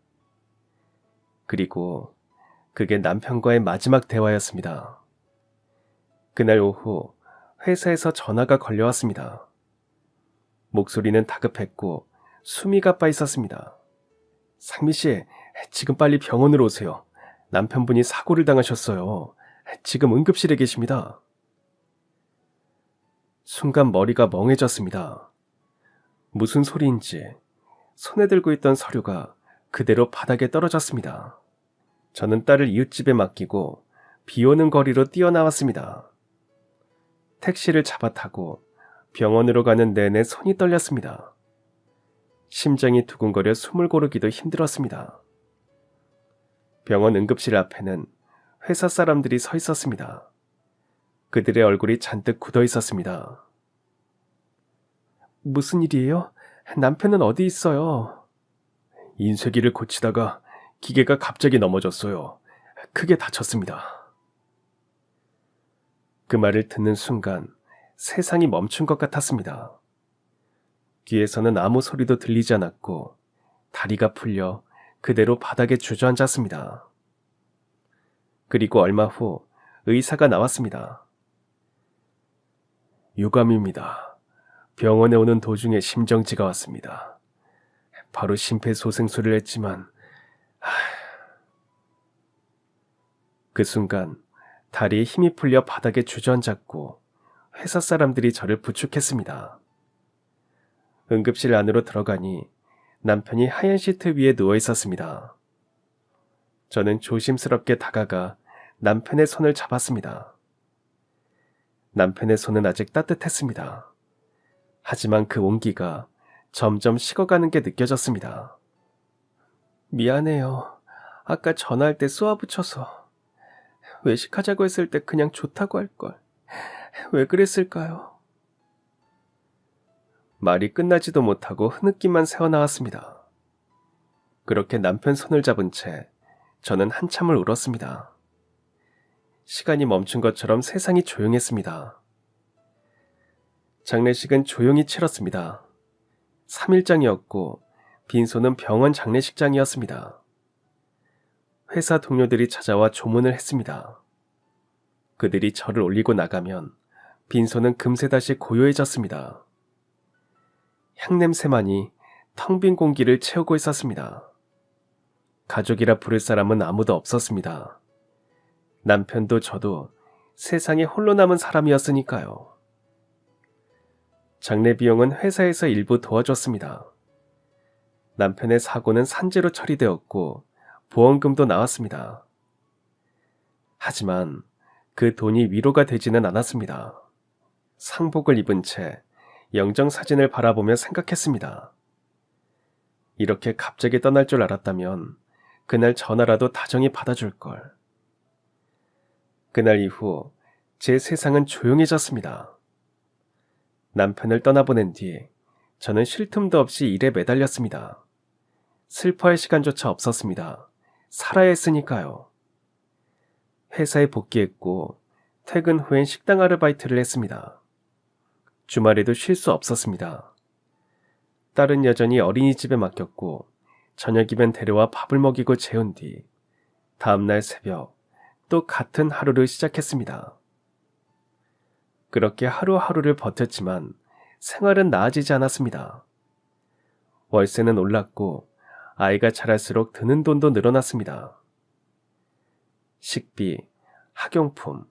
그리고 그게 남편과의 마지막 대화였습니다. 그날 오후 회사에서 전화가 걸려왔습니다. 목소리는 다급했고 숨이 가빠 있었습니다. 상미 씨, 지금 빨리 병원으로 오세요. 남편분이 사고를 당하셨어요. 지금 응급실에 계십니다. 순간 머리가 멍해졌습니다. 무슨 소리인지 손에 들고 있던 서류가 그대로 바닥에 떨어졌습니다. 저는 딸을 이웃집에 맡기고 비 오는 거리로 뛰어나왔습니다. 택시를 잡아타고 병원으로 가는 내내 손이 떨렸습니다. 심장이 두근거려 숨을 고르기도 힘들었습니다. 병원 응급실 앞에는 회사 사람들이 서 있었습니다. 그들의 얼굴이 잔뜩 굳어 있었습니다. 무슨 일이에요? 남편은 어디 있어요? 인쇄기를 고치다가 기계가 갑자기 넘어졌어요. 크게 다쳤습니다. 그 말을 듣는 순간 세상이 멈춘 것 같았습니다. 뒤에서는 아무 소리도 들리지 않았고 다리가 풀려 그대로 바닥에 주저앉았습니다. 그리고 얼마 후 의사가 나왔습니다. 유감입니다. 병원에 오는 도중에 심정지가 왔습니다. 바로 심폐소생술을 했지만 그 순간 다리에 힘이 풀려 바닥에 주저앉았고 회사 사람들이 저를 부축했습니다. 응급실 안으로 들어가니 남편이 하얀 시트 위에 누워 있었습니다. 저는 조심스럽게 다가가 남편의 손을 잡았습니다. 남편의 손은 아직 따뜻했습니다. 하지만 그 온기가 점점 식어가는 게 느껴졌습니다. 미안해요. 아까 전화할 때 쏘아붙여서. 외식하자고 했을 때 그냥 좋다고 할걸. 왜 그랬을까요? 말이 끝나지도 못하고 흐느낌만 새어나왔습니다. 그렇게 남편 손을 잡은 채 저는 한참을 울었습니다. 시간이 멈춘 것처럼 세상이 조용했습니다. 장례식은 조용히 치렀습니다. 3일장이었고 빈소는 병원 장례식장이었습니다. 회사 동료들이 찾아와 조문을 했습니다. 그들이 저를 올리고 나가면 빈소는 금세 다시 고요해졌습니다. 향냄새만이 텅 빈 공기를 채우고 있었습니다. 가족이라 부를 사람은 아무도 없었습니다. 남편도 저도 세상에 홀로 남은 사람이었으니까요. 장례 비용은 회사에서 일부 도와줬습니다. 남편의 사고는 산재로 처리되었고 보험금도 나왔습니다. 하지만 그 돈이 위로가 되지는 않았습니다. 상복을 입은 채 영정사진을 바라보며 생각했습니다. 이렇게 갑자기 떠날 줄 알았다면 그날 전화라도 다정히 받아줄걸. 그날 이후 제 세상은 조용해졌습니다. 남편을 떠나보낸 뒤 저는 쉴 틈도 없이 일에 매달렸습니다. 슬퍼할 시간조차 없었습니다. 살아야 했으니까요. 회사에 복귀했고 퇴근 후엔 식당 아르바이트를 했습니다. 주말에도 쉴 수 없었습니다. 딸은 여전히 어린이집에 맡겼고 저녁이면 데려와 밥을 먹이고 재운 뒤 다음날 새벽 또 같은 하루를 시작했습니다. 그렇게 하루하루를 버텼지만 생활은 나아지지 않았습니다. 월세는 올랐고 아이가 자랄수록 드는 돈도 늘어났습니다. 식비, 학용품,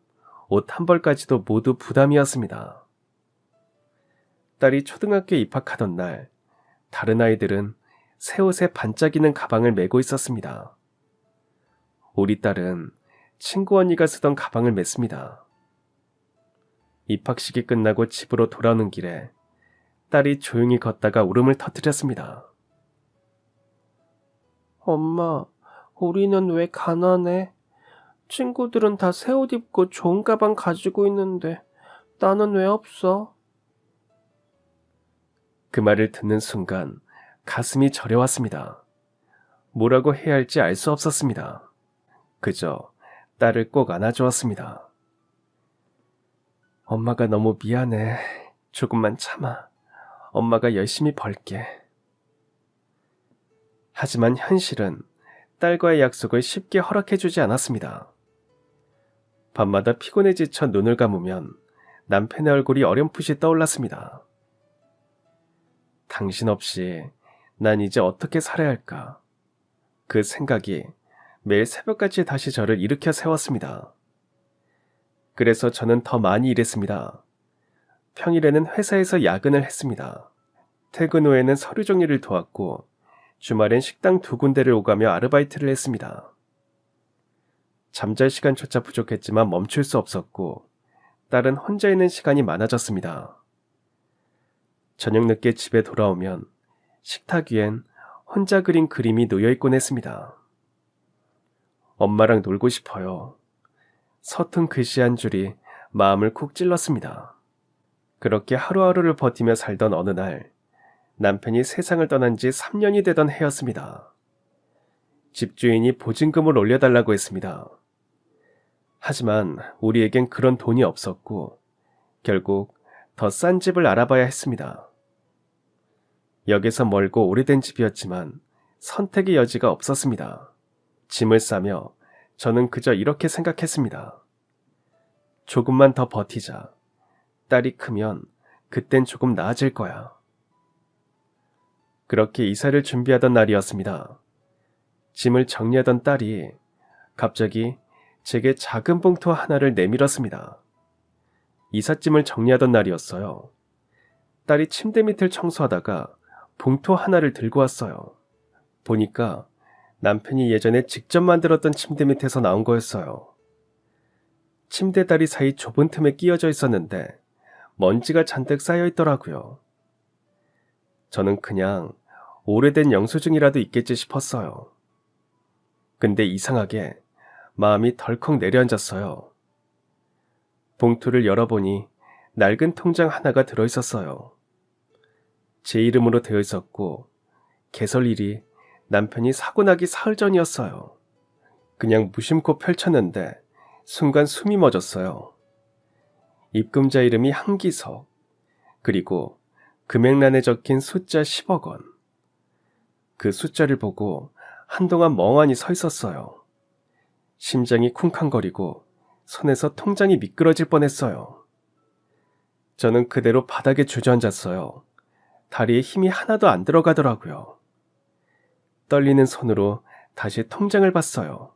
옷 한 벌까지도 모두 부담이었습니다. 딸이 초등학교에 입학하던 날, 다른 아이들은 새 옷에 반짝이는 가방을 메고 있었습니다. 우리 딸은 친구 언니가 쓰던 가방을 맸습니다. 입학식이 끝나고 집으로 돌아오는 길에 딸이 조용히 걷다가 울음을 터뜨렸습니다. 엄마, 우리는 왜 가난해? 친구들은 다 새 옷 입고 좋은 가방 가지고 있는데 나는 왜 없어? 그 말을 듣는 순간 가슴이 저려왔습니다. 뭐라고 해야 할지 알 수 없었습니다. 그저 딸을 꼭 안아주었습니다. 엄마가 너무 미안해. 조금만 참아. 엄마가 열심히 벌게. 하지만 현실은 딸과의 약속을 쉽게 허락해주지 않았습니다. 밤마다 피곤해 지쳐 눈을 감으면 남편의 얼굴이 어렴풋이 떠올랐습니다. 당신 없이 난 이제 어떻게 살아야 할까? 그 생각이 매일 새벽까지 다시 저를 일으켜 세웠습니다. 그래서 저는 더 많이 일했습니다. 평일에는 회사에서 야근을 했습니다. 퇴근 후에는 서류 정리를 도왔고 주말엔 식당 2군데를 오가며 아르바이트를 했습니다. 잠잘 시간조차 부족했지만 멈출 수 없었고 딸은 혼자 있는 시간이 많아졌습니다. 저녁 늦게 집에 돌아오면 식탁 위엔 혼자 그린 그림이 놓여있곤 했습니다. 엄마랑 놀고 싶어요. 서툰 글씨 한 줄이 마음을 쿡 찔렀습니다. 그렇게 하루하루를 버티며 살던 어느 날 남편이 세상을 떠난 지 3년이 되던 해였습니다. 집주인이 보증금을 올려달라고 했습니다. 하지만 우리에겐 그런 돈이 없었고 결국 더 싼 집을 알아봐야 했습니다. 역에서 멀고 오래된 집이었지만 선택의 여지가 없었습니다. 짐을 싸며 저는 그저 이렇게 생각했습니다. 조금만 더 버티자. 딸이 크면 그땐 조금 나아질 거야. 그렇게 이사를 준비하던 날이었습니다. 짐을 정리하던 딸이 갑자기 제게 작은 봉투 하나를 내밀었습니다. 이삿짐을 정리하던 날이었어요. 딸이 침대 밑을 청소하다가 봉투 하나를 들고 왔어요. 보니까 남편이 예전에 직접 만들었던 침대 밑에서 나온 거였어요. 침대 다리 사이 좁은 틈에 끼어져 있었는데 먼지가 잔뜩 쌓여 있더라고요. 저는 그냥 오래된 영수증이라도 있겠지 싶었어요. 근데 이상하게 마음이 덜컥 내려앉았어요. 봉투를 열어보니 낡은 통장 하나가 들어있었어요. 제 이름으로 되어 있었고 개설일이 남편이 사고 나기 사흘 전이었어요. 그냥 무심코 펼쳤는데 순간 숨이 멎었어요. 입금자 이름이 한기석, 그리고 금액란에 적힌 숫자 10억 원. 그 숫자를 보고 한동안 멍하니 서 있었어요. 심장이 쿵쾅거리고 손에서 통장이 미끄러질 뻔했어요. 저는 그대로 바닥에 주저앉았어요. 다리에 힘이 하나도 안 들어가더라고요. 떨리는 손으로 다시 통장을 봤어요.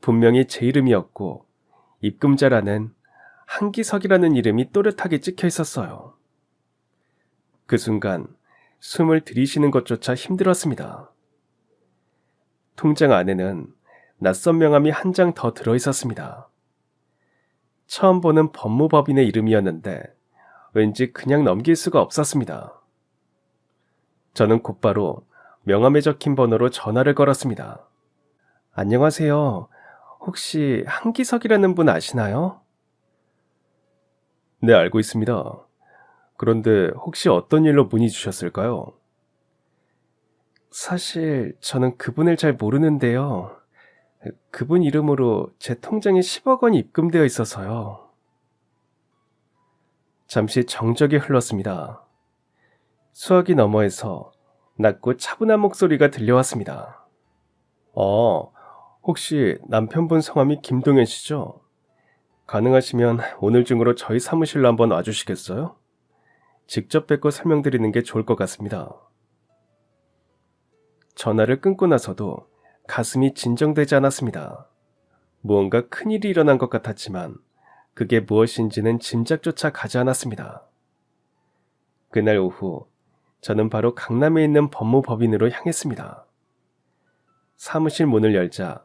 분명히 제 이름이었고 입금자라는 한기석이라는 이름이 또렷하게 찍혀 있었어요. 그 순간 숨을 들이쉬는 것조차 힘들었습니다. 통장 안에는 낯선 명함이 한 장 더 들어있었습니다. 처음 보는 법무법인의 이름이었는데 왠지 그냥 넘길 수가 없었습니다. 저는 곧바로 명함에 적힌 번호로 전화를 걸었습니다. 안녕하세요. 혹시 한기석이라는 분 아시나요? 네, 알고 있습니다. 그런데 혹시 어떤 일로 문의 주셨을까요? 사실 저는 그분을 잘 모르는데요. 그분 이름으로 제 통장에 10억 원이 입금되어 있어서요. 잠시 정적이 흘렀습니다. 수화기 너머에서 낮고 차분한 목소리가 들려왔습니다. 혹시 남편분 성함이 김동현 씨죠? 가능하시면 오늘 중으로 저희 사무실로 한번 와주시겠어요? 직접 뵙고 설명드리는 게 좋을 것 같습니다. 전화를 끊고 나서도 가슴이 진정되지 않았습니다. 무언가 큰일이 일어난 것 같았지만 그게 무엇인지는 짐작조차 가지 않았습니다. 그날 오후 저는 바로 강남에 있는 법무법인으로 향했습니다. 사무실 문을 열자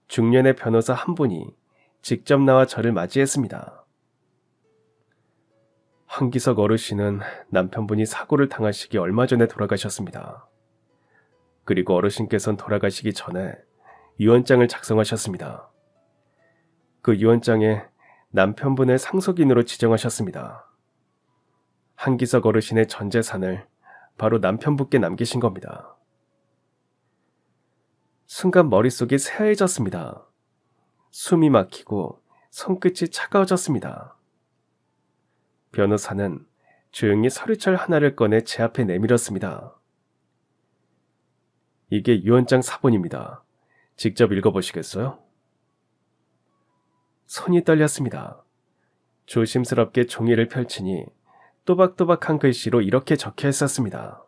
중년의 변호사 한 분이 직접 나와 저를 맞이했습니다. 한기석 어르신은 남편분이 사고를 당하시기 얼마 전에 돌아가셨습니다. 그리고 어르신께서는 돌아가시기 전에 유언장을 작성하셨습니다. 그 유언장에 남편분을 상속인으로 지정하셨습니다. 한기석 어르신의 전 재산을 바로 남편분께 남기신 겁니다. 순간 머릿속이 새하얘졌습니다. 숨이 막히고 손끝이 차가워졌습니다. 변호사는 조용히 서류철 하나를 꺼내 제 앞에 내밀었습니다. 이게 유언장 사본입니다. 직접 읽어보시겠어요? 손이 떨렸습니다. 조심스럽게 종이를 펼치니 또박또박한 글씨로 이렇게 적혀 있었습니다.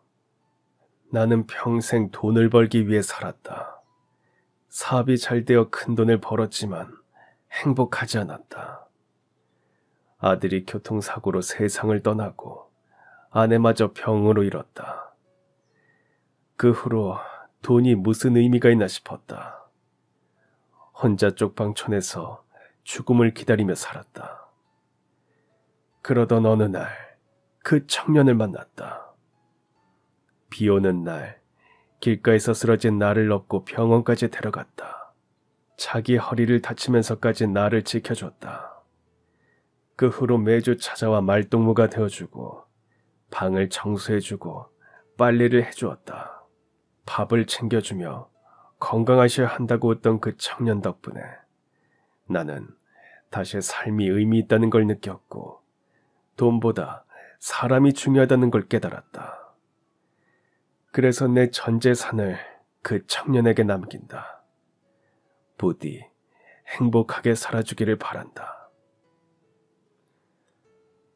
나는 평생 돈을 벌기 위해 살았다. 사업이 잘 되어 큰 돈을 벌었지만 행복하지 않았다. 아들이 교통사고로 세상을 떠나고 아내마저 병으로 잃었다. 그 후로 돈이 무슨 의미가 있나 싶었다. 혼자 쪽방촌에서 죽음을 기다리며 살았다. 그러던 어느 날 그 청년을 만났다. 비 오는 날 길가에서 쓰러진 나를 업고 병원까지 데려갔다. 자기 허리를 다치면서까지 나를 지켜줬다. 그 후로 매주 찾아와 말동무가 되어주고 방을 청소해주고 빨래를 해주었다. 밥을 챙겨주며 건강하셔야 한다고 했던 그 청년 덕분에 나는 다시 삶이 의미 있다는 걸 느꼈고 돈보다 사람이 중요하다는 걸 깨달았다. 그래서 내 전 재산을 그 청년에게 남긴다. 부디 행복하게 살아주기를 바란다.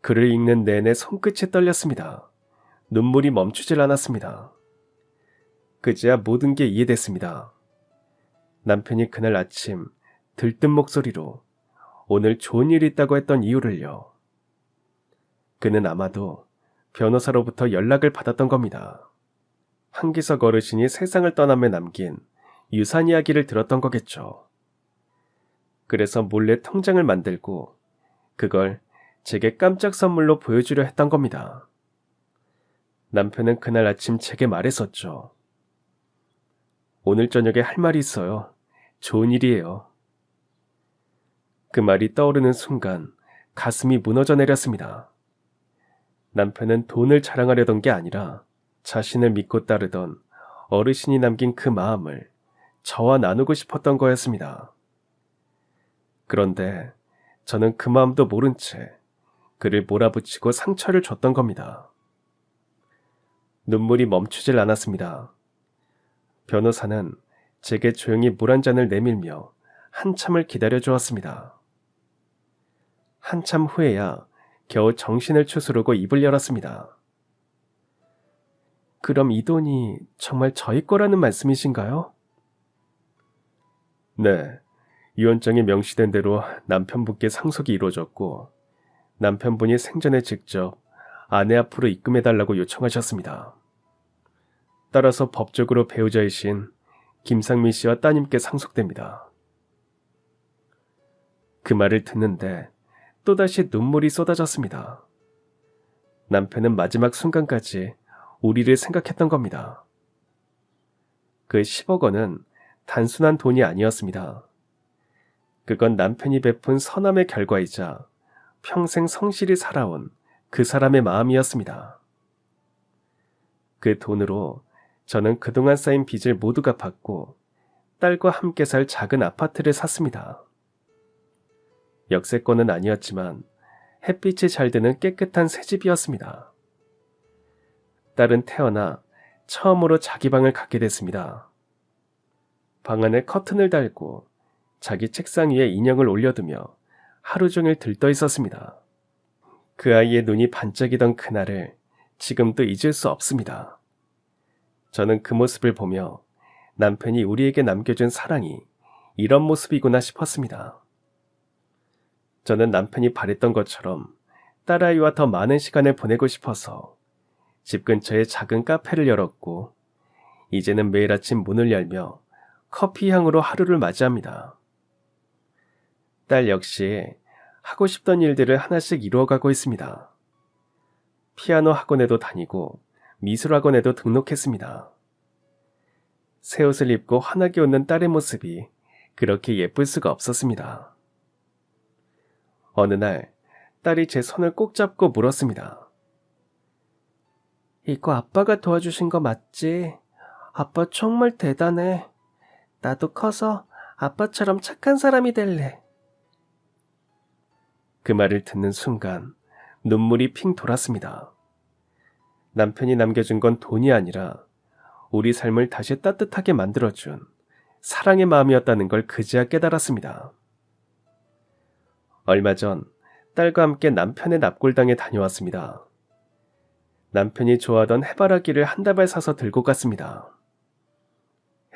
글을 읽는 내내 손끝이 떨렸습니다. 눈물이 멈추질 않았습니다. 그제야 모든 게 이해됐습니다. 남편이 그날 아침 들뜬 목소리로 오늘 좋은 일이 있다고 했던 이유를요. 그는 아마도 변호사로부터 연락을 받았던 겁니다. 한기석 어르신이 세상을 떠남에 남긴 유산 이야기를 들었던 거겠죠. 그래서 몰래 통장을 만들고 그걸 제게 깜짝 선물로 보여주려 했던 겁니다. 남편은 그날 아침 제게 말했었죠. 오늘 저녁에 할 말이 있어요. 좋은 일이에요. 그 말이 떠오르는 순간 가슴이 무너져 내렸습니다. 남편은 돈을 자랑하려던 게 아니라 자신을 믿고 따르던 어르신이 남긴 그 마음을 저와 나누고 싶었던 거였습니다. 그런데 저는 그 마음도 모른 채 그를 몰아붙이고 상처를 줬던 겁니다. 눈물이 멈추질 않았습니다. 변호사는 제게 조용히 물 한 잔을 내밀며 한참을 기다려 주었습니다. 한참 후에야 겨우 정신을 추스르고 입을 열었습니다. 그럼 이 돈이 정말 저희 거라는 말씀이신가요? 네, 유언장에 명시된 대로 남편분께 상속이 이루어졌고 남편분이 생전에 직접 아내 앞으로 입금해달라고 요청하셨습니다. 따라서 법적으로 배우자이신 김상민 씨와 따님께 상속됩니다. 그 말을 듣는데 또다시 눈물이 쏟아졌습니다. 남편은 마지막 순간까지 우리를 생각했던 겁니다. 그 10억 원은 단순한 돈이 아니었습니다. 그건 남편이 베푼 선함의 결과이자 평생 성실히 살아온 그 사람의 마음이었습니다. 그 돈으로 저는 그동안 쌓인 빚을 모두 갚았고 딸과 함께 살 작은 아파트를 샀습니다. 역세권은 아니었지만 햇빛이 잘 드는 깨끗한 새 집이었습니다. 딸은 태어나 처음으로 자기 방을 갖게 됐습니다. 방 안에 커튼을 달고 자기 책상 위에 인형을 올려두며 하루 종일 들떠 있었습니다. 그 아이의 눈이 반짝이던 그날을 지금도 잊을 수 없습니다. 저는 그 모습을 보며 남편이 우리에게 남겨준 사랑이 이런 모습이구나 싶었습니다. 저는 남편이 바랬던 것처럼 딸아이와 더 많은 시간을 보내고 싶어서 집 근처에 작은 카페를 열었고 이제는 매일 아침 문을 열며 커피 향으로 하루를 맞이합니다. 딸 역시 하고 싶던 일들을 하나씩 이루어가고 있습니다. 피아노 학원에도 다니고 미술 학원에도 등록했습니다. 새 옷을 입고 환하게 웃는 딸의 모습이 그렇게 예쁠 수가 없었습니다. 어느 날 딸이 제 손을 꼭 잡고 물었습니다. 이거 아빠가 도와주신 거 맞지? 아빠 정말 대단해. 나도 커서 아빠처럼 착한 사람이 될래. 그 말을 듣는 순간 눈물이 핑 돌았습니다. 남편이 남겨준 건 돈이 아니라 우리 삶을 다시 따뜻하게 만들어준 사랑의 마음이었다는 걸 그제야 깨달았습니다. 얼마 전 딸과 함께 남편의 납골당에 다녀왔습니다. 남편이 좋아하던 해바라기를 한 다발 사서 들고 갔습니다.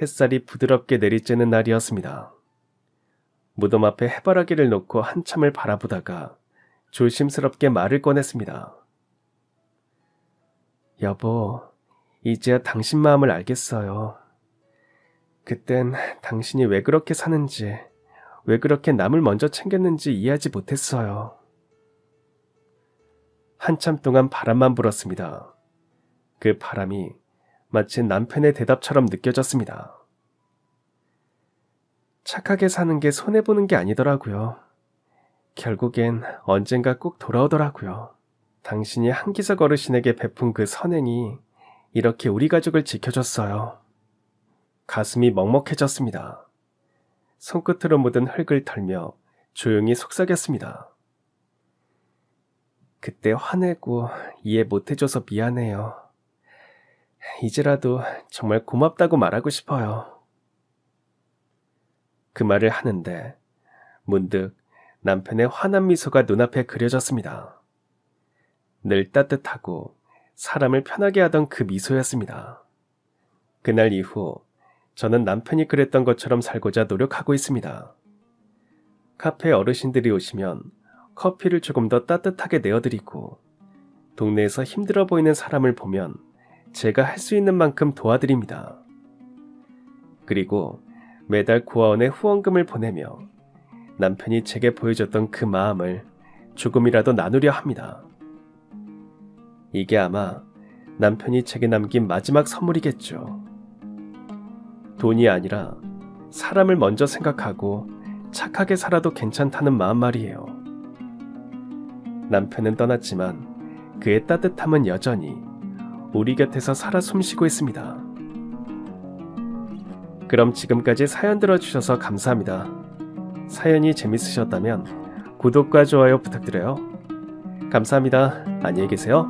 햇살이 부드럽게 내리쬐는 날이었습니다. 무덤 앞에 해바라기를 놓고 한참을 바라보다가 조심스럽게 말을 꺼냈습니다. 여보, 이제야 당신 마음을 알겠어요. 그땐 당신이 왜 그렇게 사는지, 왜 그렇게 남을 먼저 챙겼는지 이해하지 못했어요. 한참 동안 바람만 불었습니다. 그 바람이 마치 남편의 대답처럼 느껴졌습니다. 착하게 사는 게 손해보는 게 아니더라고요. 결국엔 언젠가 꼭 돌아오더라고요. 당신이 한기석 어르신에게 베푼 그 선행이 이렇게 우리 가족을 지켜줬어요. 가슴이 먹먹해졌습니다. 손끝으로 묻은 흙을 털며 조용히 속삭였습니다. 그때 화내고 이해 못해줘서 미안해요. 이제라도 정말 고맙다고 말하고 싶어요. 그 말을 하는데 문득 남편의 환한 미소가 눈앞에 그려졌습니다. 늘 따뜻하고 사람을 편하게 하던 그 미소였습니다. 그날 이후 저는 남편이 그랬던 것처럼 살고자 노력하고 있습니다. 카페에 어르신들이 오시면 커피를 조금 더 따뜻하게 내어드리고 동네에서 힘들어 보이는 사람을 보면 제가 할 수 있는 만큼 도와드립니다. 그리고 매달 고아원에 후원금을 보내며 남편이 제게 보여줬던 그 마음을 조금이라도 나누려 합니다. 이게 아마 남편이 제게 남긴 마지막 선물이겠죠. 돈이 아니라 사람을 먼저 생각하고 착하게 살아도 괜찮다는 마음 말이에요. 남편은 떠났지만 그의 따뜻함은 여전히 우리 곁에서 살아 숨쉬고 있습니다. 그럼 지금까지 사연 들어주셔서 감사합니다. 사연이 재밌으셨다면 구독과 좋아요 부탁드려요. 감사합니다. 안녕히 계세요.